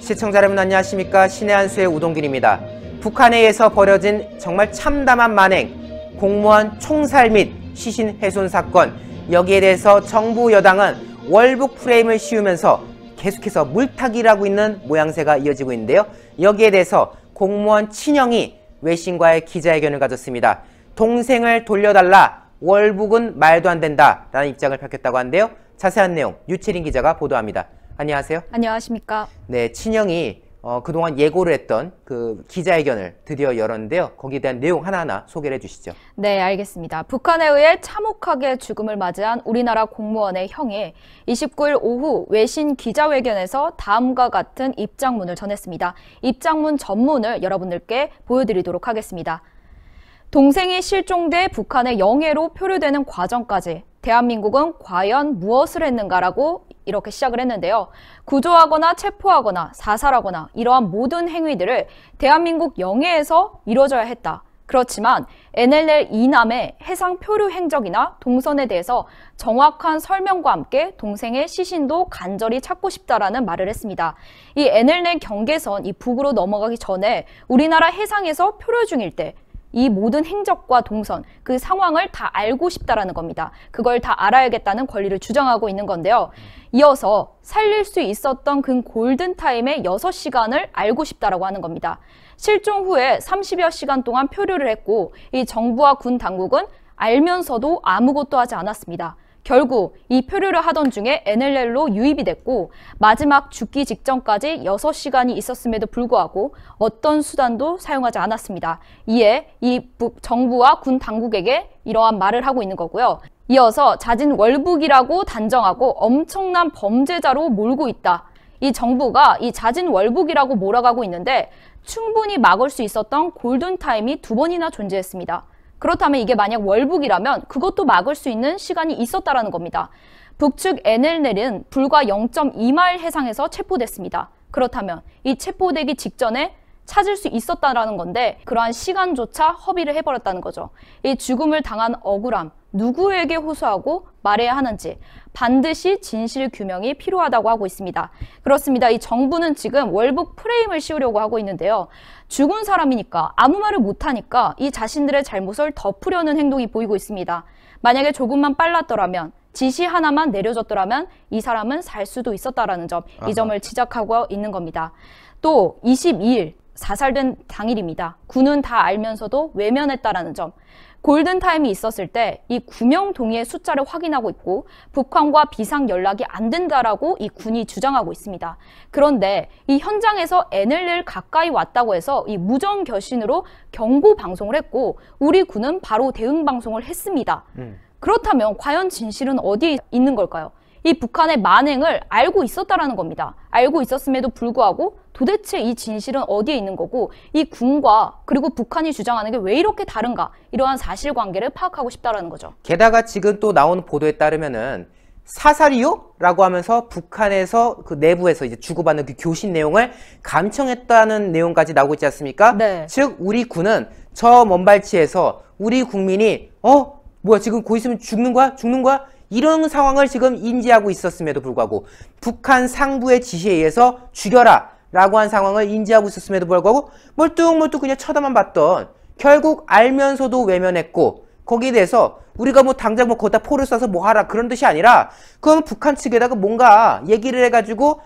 시청자 여러분 안녕하십니까? 신의 한수의 우동균입니다. 북한에 의해서 벌어진 정말 참담한 만행, 공무원 총살 및 시신 훼손 사건, 여기에 대해서 정부 여당은 월북 프레임을 씌우면서 계속해서 물타기를 하고 있는 모양새가 이어지고 있는데요. 여기에 대해서 공무원 친형이 외신과의 기자회견을 가졌습니다. 동생을 돌려달라, 월북은 말도 안 된다 라는 입장을 밝혔다고 하는데요. 자세한 내용 유채린 기자가 보도합니다. 안녕하세요. 안녕하십니까. 네, 친형이 그동안 예고를 했던 그 기자회견을 드디어 열었는데요. 거기에 대한 내용 하나하나 소개를 해주시죠. 네, 알겠습니다. 북한에 의해 참혹하게 죽음을 맞이한 우리나라 공무원의 형이 29일 오후 외신 기자회견에서 다음과 같은 입장문을 전했습니다. 입장문 전문을 여러분들께 보여드리도록 하겠습니다. 동생이 실종돼 북한의 영해로 표류되는 과정까지 대한민국은 과연 무엇을 했는가라고 이렇게 시작을 했는데요. 구조하거나 체포하거나 사살하거나 이러한 모든 행위들을 대한민국 영해에서 이루어져야 했다. 그렇지만 NLL 이남의 해상 표류 행적이나 동선에 대해서 정확한 설명과 함께 동생의 시신도 간절히 찾고 싶다라는 말을 했습니다. 이 NLL 경계선 이 북으로 넘어가기 전에 우리나라 해상에서 표류 중일 때 이 모든 행적과 동선, 그 상황을 다 알고 싶다라는 겁니다. 그걸 다 알아야겠다는 권리를 주장하고 있는 건데요. 이어서 살릴 수 있었던 그 골든타임의 6시간을 알고 싶다라고 하는 겁니다. 실종 후에 30여 시간 동안 표류를 했고 이 정부와 군 당국은 알면서도 아무것도 하지 않았습니다. 결국 이 표류를 하던 중에 NLL로 유입이 됐고 마지막 죽기 직전까지 6시간이 있었음에도 불구하고 어떤 수단도 사용하지 않았습니다. 이에 이 정부와 군 당국에게 이러한 말을 하고 있는 거고요. 이어서 자진 월북이라고 단정하고 엄청난 범죄자로 몰고 있다. 이 정부가 이 자진 월북이라고 몰아가고 있는데 충분히 막을 수 있었던 골든타임이 2번이나 존재했습니다. 그렇다면 이게 만약 월북이라면 그것도 막을 수 있는 시간이 있었다라는 겁니다. 북측 NLL은 불과 0.2마일 해상에서 체포됐습니다. 그렇다면 이 체포되기 직전에 찾을 수 있었다라는 건데 그러한 시간조차 허비를 해버렸다는 거죠. 이 죽음을 당한 억울함, 누구에게 호소하고 말해야 하는지 반드시 진실 규명이 필요하다고 하고 있습니다. 그렇습니다. 이 정부는 지금 월북 프레임을 씌우려고 하고 있는데요. 죽은 사람이니까 아무 말을 못하니까 이 자신들의 잘못을 덮으려는 행동이 보이고 있습니다. 만약에 조금만 빨랐더라면 지시 하나만 내려줬더라면 이 사람은 살 수도 있었다라는 점, 이 점을 지적하고 있는 겁니다. 또 22일 사살된 당일입니다. 군은 다 알면서도 외면했다라는 점. 골든타임이 있었을 때 이 구명 동의의 숫자를 확인하고 있고 북한과 비상 연락이 안 된다라고 이 군이 주장하고 있습니다. 그런데 이 현장에서 NLL 가까이 왔다고 해서 이 무정겨신으로 경고 방송을 했고 우리 군은 바로 대응 방송을 했습니다. 그렇다면 과연 진실은 어디에 있는 걸까요? 이 북한의 만행을 알고 있었다라는 겁니다. 알고 있었음에도 불구하고 도대체 이 진실은 어디에 있는 거고 이 군과 그리고 북한이 주장하는 게 왜 이렇게 다른가 이러한 사실관계를 파악하고 싶다라는 거죠. 게다가 지금 또 나온 보도에 따르면은 사살이요? 라고 하면서 북한에서 그 내부에서 이제 주고받는 그 교신 내용을 감청했다는 내용까지 나오고 있지 않습니까? 네. 즉 우리 군은 저 먼발치에서 우리 국민이 뭐야 지금 곧 있으면 죽는 거야? 죽는 거야? 이런 상황을 지금 인지하고 있었음에도 불구하고 북한 상부의 지시에 의해서 죽여라 라고 한 상황을 인지하고 있었음에도 불구하고 멀뚱멀뚱 그냥 쳐다만 봤던 결국 알면서도 외면했고 거기에 대해서 우리가 뭐 당장 뭐 거기다 포를 쏴서 뭐 하라 그런 뜻이 아니라 그건 북한 측에다가 뭔가 얘기를 해가지고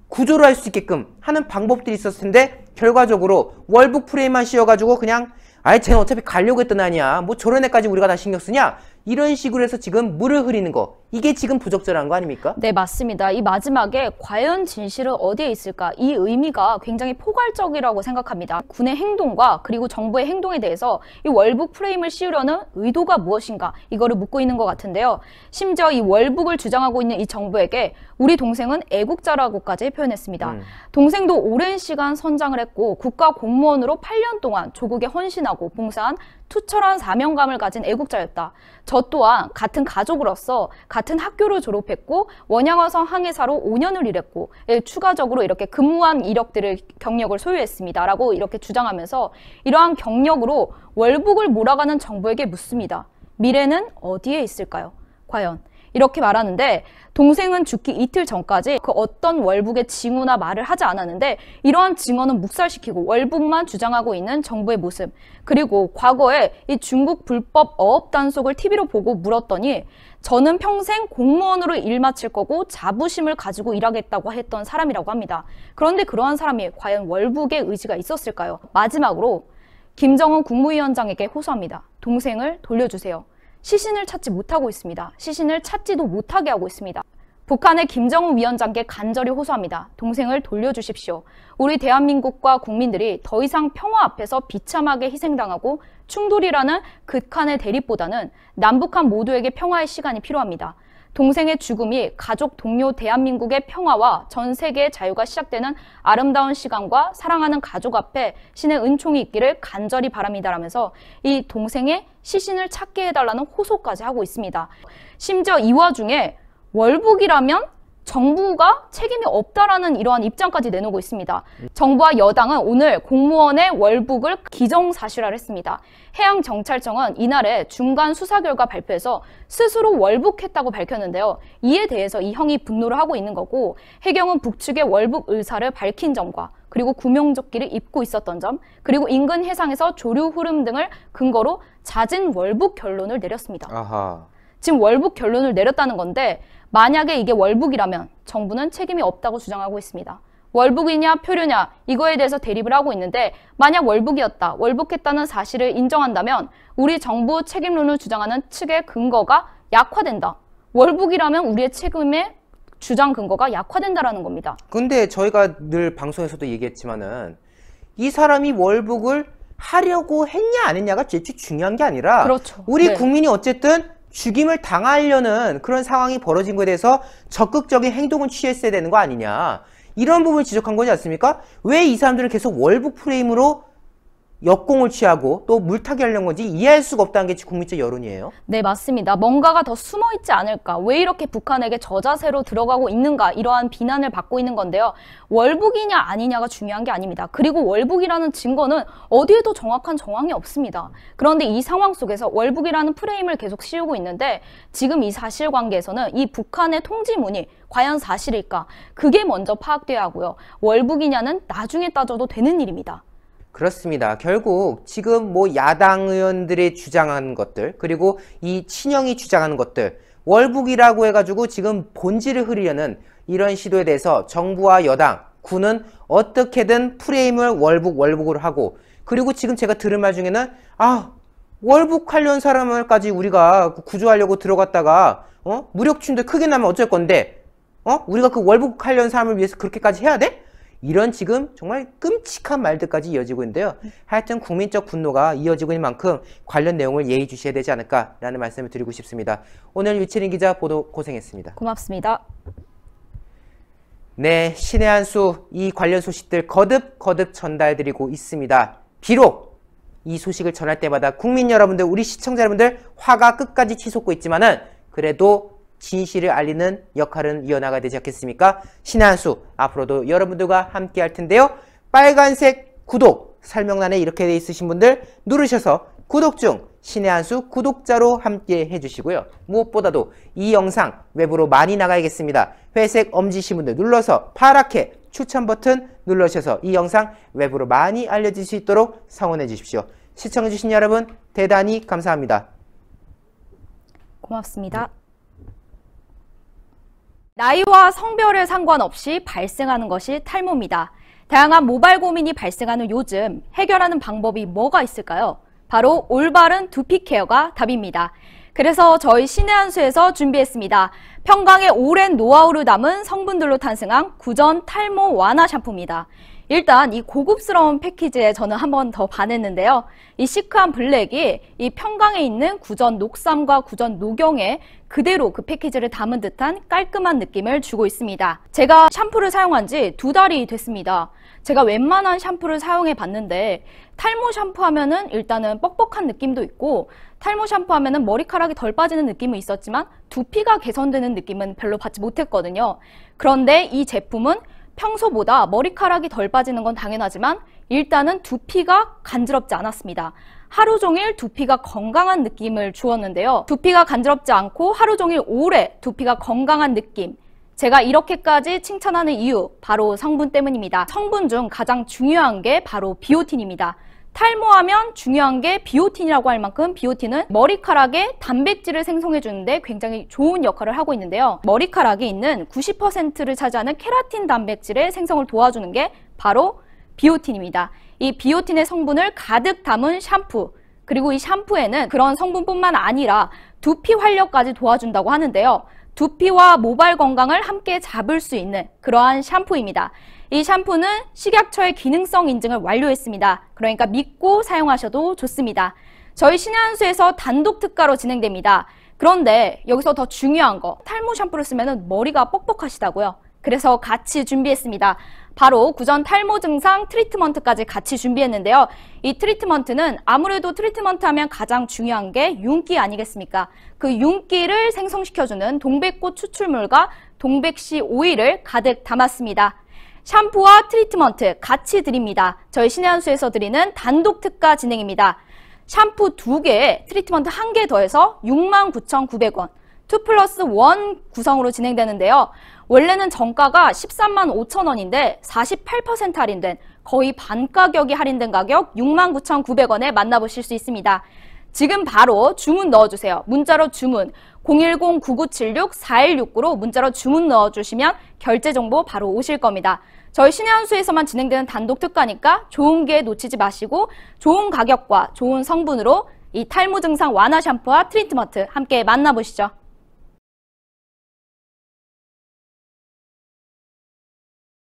구조를 할 수 있게끔 하는 방법들이 있었을 텐데 결과적으로 월북 프레임만 씌워가지고 그냥 아예 쟤는 어차피 가려고 했던 아니야 뭐 저런 애까지 우리가 다 신경 쓰냐 이런 식으로 해서 지금 물을 흐리는 거 이게 지금 부적절한 거 아닙니까? 네, 맞습니다. 이 마지막에 과연 진실은 어디에 있을까? 이 의미가 굉장히 포괄적이라고 생각합니다. 군의 행동과 그리고 정부의 행동에 대해서 이 월북 프레임을 씌우려는 의도가 무엇인가 이거를 묻고 있는 것 같은데요. 심지어 이 월북을 주장하고 있는 이 정부에게 우리 동생은 애국자라고까지 표현했습니다. 동생도 오랜 시간 선장을 했고 국가 공무원으로 8년 동안 조국에 헌신하고 봉사한 투철한 사명감을 가진 애국자였다. 저 또한 같은 가족으로서 같은 학교를 졸업했고 원양어선 항해사로 5년을 일했고 추가적으로 이렇게 근무한 이력들을 경력을 소유했습니다. 라고 이렇게 주장하면서 이러한 경력으로 월북을 몰아가는 정부에게 묻습니다. 미래는 어디에 있을까요? 과연 이렇게 말하는데 동생은 죽기 이틀 전까지 그 어떤 월북의 징후나 말을 하지 않았는데 이러한 증언은 묵살시키고 월북만 주장하고 있는 정부의 모습, 그리고 과거에 이 중국 불법 어업 단속을 TV로 보고 물었더니 저는 평생 공무원으로 일 마칠 거고 자부심을 가지고 일하겠다고 했던 사람이라고 합니다. 그런데 그러한 사람이 과연 월북의 의지가 있었을까요? 마지막으로 김정은 국무위원장에게 호소합니다. 동생을 돌려주세요. 시신을 찾지 못하고 있습니다. 시신을 찾지도 못하게 하고 있습니다. 북한의 김정은 위원장께 간절히 호소합니다. 동생을 돌려주십시오. 우리 대한민국과 국민들이 더 이상 평화 앞에서 비참하게 희생당하고 충돌이라는 극한의 대립보다는 남북한 모두에게 평화의 시간이 필요합니다. 동생의 죽음이 가족, 동료, 대한민국의 평화와 전 세계의 자유가 시작되는 아름다운 시간과 사랑하는 가족 앞에 신의 은총이 있기를 간절히 바랍니다라면서 이 동생의 시신을 찾게 해달라는 호소까지 하고 있습니다. 심지어 이 와중에 월북이라면 정부가 책임이 없다라는 이러한 입장까지 내놓고 있습니다. 정부와 여당은 오늘 공무원의 월북을 기정사실화했습니다. 해양정찰청은 이날에 중간 수사 결과 발표해서 스스로 월북했다고 밝혔는데요. 이에 대해서 이 형이 분노를 하고 있는 거고, 해경은 북측의 월북 의사를 밝힌 점과 그리고 구명조끼를 입고 있었던 점, 그리고 인근 해상에서 조류 흐름 등을 근거로 잦은 월북 결론을 내렸습니다. 아하. 지금 월북 결론을 내렸다는 건데 만약에 이게 월북이라면 정부는 책임이 없다고 주장하고 있습니다. 월북이냐 표류냐 이거에 대해서 대립을 하고 있는데, 만약 월북이었다, 월북했다는 사실을 인정한다면 우리 정부 책임론을 주장하는 측의 근거가 약화된다. 월북이라면 우리의 책임의 주장 근거가 약화된다라는 겁니다. 근데 저희가 늘 방송에서도 얘기했지만은 이 사람이 월북을 하려고 했냐 안 했냐가 제일 중요한 게 아니라, 그렇죠. 우리 네. 국민이 어쨌든 죽임을 당하려는 그런 상황이 벌어진 것에 대해서 적극적인 행동을 취했어야 되는 거 아니냐, 이런 부분을 지적한 거지 않습니까? 왜 이 사람들을 계속 월북 프레임으로 역공을 취하고 또 물타기 하려는 건지 이해할 수가 없다는 게 국민적 여론이에요. 네, 맞습니다. 뭔가가 더 숨어 있지 않을까? 왜 이렇게 북한에게 저자세로 들어가고 있는가? 이러한 비난을 받고 있는 건데요. 월북이냐 아니냐가 중요한 게 아닙니다. 그리고 월북이라는 증거는 어디에도 정확한 정황이 없습니다. 그런데 이 상황 속에서 월북이라는 프레임을 계속 씌우고 있는데, 지금 이 사실관계에서는 이 북한의 통지문이 과연 사실일까? 그게 먼저 파악돼야 하고요. 월북이냐는 나중에 따져도 되는 일입니다. 그렇습니다. 결국 지금 뭐 야당 의원들이 주장하는 것들, 그리고 이 친형이 주장하는 것들, 월북이라고 해가지고 지금 본질을 흐리려는 이런 시도에 대해서 정부와 여당, 군은 어떻게든 프레임을 월북으로 하고, 그리고 지금 제가 들은 말 중에는 월북하려는 사람을까지 우리가 구조하려고 들어갔다가 무력충돌 크게 나면 어쩔 건데 우리가 그 월북하려는 사람을 위해서 그렇게까지 해야 돼? 이런 지금 정말 끔찍한 말들까지 이어지고 있는데요. 하여튼 국민적 분노가 이어지고 있는 만큼 관련 내용을 예의주시해야 되지 않을까라는 말씀을 드리고 싶습니다. 오늘 유채린 기자 보도 고생했습니다. 고맙습니다. 네, 신의 한 수 이 관련 소식들 거듭 전달드리고 있습니다. 비록 이 소식을 전할 때마다 국민 여러분들, 우리 시청자 여러분들 화가 끝까지 치솟고 있지만은 그래도 진실을 알리는 역할은 이어나가야 되지 않겠습니까? 신의 한 수 앞으로도 여러분들과 함께 할 텐데요. 빨간색 구독 설명란에 이렇게 돼 있으신 분들 누르셔서 구독 중 신의 한 수 구독자로 함께 해주시고요. 무엇보다도 이 영상 외부로 많이 나가야겠습니다. 회색 엄지신 분들 눌러서 파랗게 추천 버튼 눌러주셔서 이 영상 외부로 많이 알려질 수 있도록 성원해 주십시오. 시청해주신 여러분 대단히 감사합니다. 고맙습니다. 나이와 성별에 상관없이 발생하는 것이 탈모입니다. 다양한 모발 고민이 발생하는 요즘 해결하는 방법이 뭐가 있을까요? 바로 올바른 두피 케어가 답입니다. 그래서 저희 신의 한 수에서 준비했습니다. 평강의 오랜 노하우를 담은 성분들로 탄생한 구전 탈모 완화 샴푸입니다. 일단 이 고급스러운 패키지에 저는 한 번 더 반했는데요. 이 시크한 블랙이 이 평강에 있는 구전 녹삼과 구전 녹용에 그대로 그 패키지를 담은 듯한 깔끔한 느낌을 주고 있습니다. 제가 샴푸를 사용한 지 2달이 됐습니다. 제가 웬만한 샴푸를 사용해 봤는데 탈모 샴푸 하면은 일단은 뻑뻑한 느낌도 있고, 탈모 샴푸 하면은 머리카락이 덜 빠지는 느낌은 있었지만 두피가 개선되는 느낌은 별로 받지 못했거든요. 그런데 이 제품은 평소보다 머리카락이 덜 빠지는 건 당연하지만 일단은 두피가 간지럽지 않았습니다. 하루 종일 두피가 건강한 느낌을 주었는데요. 두피가 간지럽지 않고 하루 종일 오래 두피가 건강한 느낌. 제가 이렇게까지 칭찬하는 이유, 바로 성분 때문입니다. 성분 중 가장 중요한 게 바로 비오틴입니다. 탈모하면 중요한 게 비오틴이라고 할 만큼 비오틴은 머리카락에 단백질을 생성해 주는데 굉장히 좋은 역할을 하고 있는데요. 머리카락에 있는 90%를 차지하는 케라틴 단백질의 생성을 도와주는 게 바로 비오틴입니다. 이 비오틴의 성분을 가득 담은 샴푸, 그리고 이 샴푸에는 그런 성분뿐만 아니라 두피 활력까지 도와준다고 하는데요. 두피와 모발 건강을 함께 잡을 수 있는 그러한 샴푸입니다. 이 샴푸는 식약처의 기능성 인증을 완료했습니다. 그러니까 믿고 사용하셔도 좋습니다. 저희 신의 한 수에서 단독 특가로 진행됩니다. 그런데 여기서 더 중요한 거, 탈모 샴푸를 쓰면 머리가 뻑뻑하시다고요. 그래서 같이 준비했습니다. 바로 구전 탈모 증상 트리트먼트까지 같이 준비했는데요. 이 트리트먼트는 아무래도 트리트먼트 하면 가장 중요한 게 윤기 아니겠습니까? 그 윤기를 생성시켜주는 동백꽃 추출물과 동백씨 오일을 가득 담았습니다. 샴푸와 트리트먼트 같이 드립니다. 저희 신의 한 수에서 드리는 단독 특가 진행입니다. 샴푸 2개, 트리트먼트 1개 더해서 69,900원, 2+1 구성으로 진행되는데요. 원래는 정가가 135,000원인데 48% 할인된, 거의 반 가격이 할인된 가격 69,900원에 만나보실 수 있습니다. 지금 바로 주문 넣어주세요. 문자로 주문 010-9976-4169로 문자로 주문 넣어주시면 결제 정보 바로 오실 겁니다. 저희 신의 한 수에서만 진행되는 단독 특가니까 좋은 기회 놓치지 마시고 좋은 가격과 좋은 성분으로 이 탈모 증상 완화 샴푸와 트리트먼트 함께 만나보시죠.